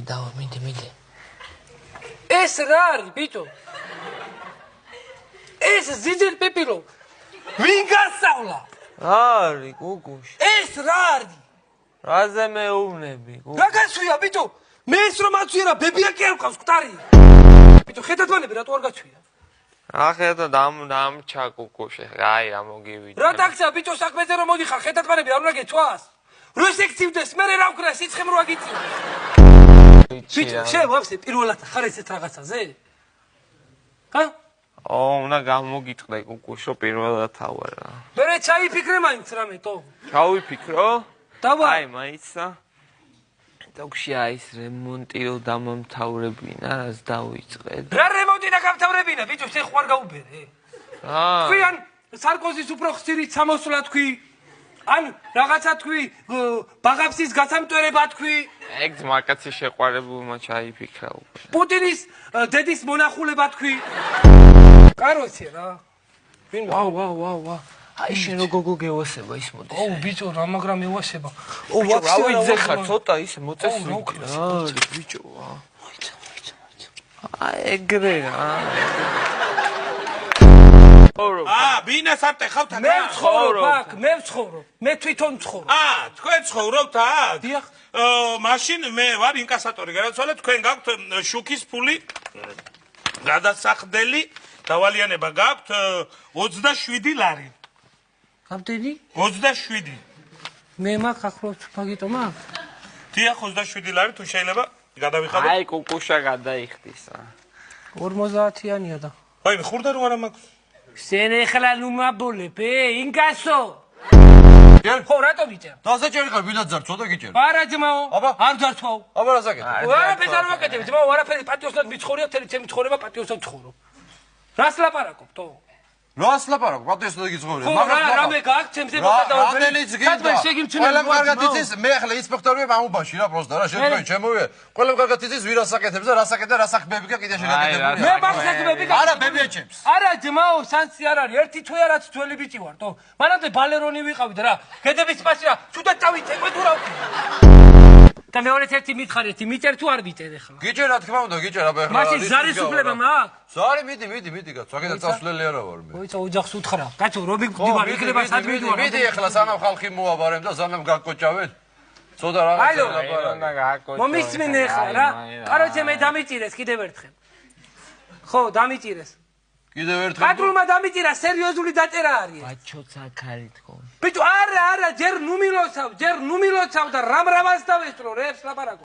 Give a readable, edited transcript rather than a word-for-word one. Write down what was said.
დავა, მიდი. ეს რა არის, ბიჭო? ეს ზიძილ პიპილო. ვინ გასავლა? არის, გუგუშ. ეს რა არის? რაზე მეუბნები, გუგუშ. რა გასვია, ბიჭო? მე ეს რომ აცვია რა, ბებია კი არ ყავს, მკვდარი. ბიჭო, ხედათმანები რატო არ გაჩვია? რა ხედა დამჩა გუგუშ, აი რა მოგივიდა. რა დაგცა, ბიჭო, საქმეზე რომ მოდიხარ, ხედათმანები არ უნდა გეცვას? რო სექცივდეს, მე რა ვქრა, სიცხემ რო აგიწიოს. ბიჭო, შენ ვაფსე პირველად ხარ ესეთ რაღაცაზე? ჰა? უნდა გამოგიტყდე გუგუშო პირველად ავარა. მე ჩაიფიქრე მაინც რამეთო. ჩავიფიქრო? დავა. აი, მაიცა. დოქში ის რემონტიო დამამთავრებინა, რას დავიწყეთ. რა რემონტი და გამთავრებინა, ბიჭო, შენ ხوار გაუბერე. თქვი ან სარკოზის უფრო ხშირი სამოსვლა თქვი. ან რაღაცა თქვი, ბაღაფსის გასამტვერება თქვი. ეგ ძმაკაცი შეყვარებულმა ჩაიფიქრა უკვე. პუტინის დედის მონახულება თქვი. კაროჩე რა. ვინ ვა. აი შენ რო გოგო გევასება ის მოდის. ოუ ბიჭო, რა მაგრამ ევასება. ოუ რა ვიცე ხარ, ცოტა ისე მოწესრიგე. არის ბიჭო. აი ეგრე რა. ბინას არ ტეხავთ აქ? მე ვცხოვრობ აქ, მე თვითონ ვცხოვრობ. თქვენ ცხოვრობთ აქ? დიახ. მაშინ მე ვარ ინკასატორი, გადაცვალეთ, თქვენ გაქვთ შუქის ფული, გადასახდელი, დავალიანება გაქვთ 27 ლარი. რამდენი? 27. მე მაგ ახლობთ მაგიტო მაგ? დიახ, 27 ლარი თუ შეიძლება გადავიხადო. აი კუკუშა გადაიხდისა. 50-იანია და. აი, ხურდა რომ არა მაქვს. შენ ეხლა ნუ მაბოლებ, ინკასო. ხო, რატო ვიჭერ? დასაჭერი ხარ, ვინაც ძარ, ცოტა გიჭერ. არა ძმაო, არ ძარცვაო. აბა რა საკეთე? არაფერს არ ვაკეთებ, ძმაო, არაფერი პატიოსნად მიცხოვრია, მთელი ჩემი ცხოვრება პატიოსნად ვცხოვრო. რას ლაპარაკობთო? რას ლაპარაკობ? პატიოსნად გიცხოვრე. რამე გაქვს ჩემზე მოკადავე. რამდენიც გინდა? ყველამ კარგად იცის, მე ახლა ინსპექტორია მამობაში რა პროსტა რა, შენ ჩემოვე. ყველამ კარგად იცის, ვინ რას აკეთებს და რას აკეთდა, რა საქმეები გა კიდე შეგაკეთებული. მე მაგ საქმეები გა. არა, ბებია ჩემს. არა, ძმაო, სანსი არ არის. ერთი თვეა რაც ძველი ბიჭი ვარ, თო. მანამდე ბალერონი ვიყავი და რა, გედების სპასი რა, თუდად წავიწეკვე თუ რა ვქნა. და მეორეც ერთი მითხარ, ერთი მიჭერ თუ არ ვიჭერ ახლა? გიჭერ რა თქმა უნდა, გიჭერ აბა ახლა. მაშინ ზარისუფლება მაქვს? ზარი მიდი კაცო, აქედან წასვლელი არა ვარ მე. მოიცა ოჯახს უთხრა. კაცო, რობი მდივარ, იქნება სადმიდივარ. მიდი ახლა სანამ ხალხი მოაბარემ და სანამ გაკოჭავენ. ცოტა რაღაცა ლაპარაკი. მომისმინე ახლა რა. კაროჩე მე დამიჭირეს კიდევ ერთხელ. ხო, დამიჭირეს. კიდევ ერთხელ. პატრულმა დამიჭირა, სერიოზული დაწერა არის. ბაჩოც აქ არის თქო. ბიჭო, არა, ჯერ ნუ მილოცავ და რამ რამას დავესწრო, რეებს ლაპარაკო.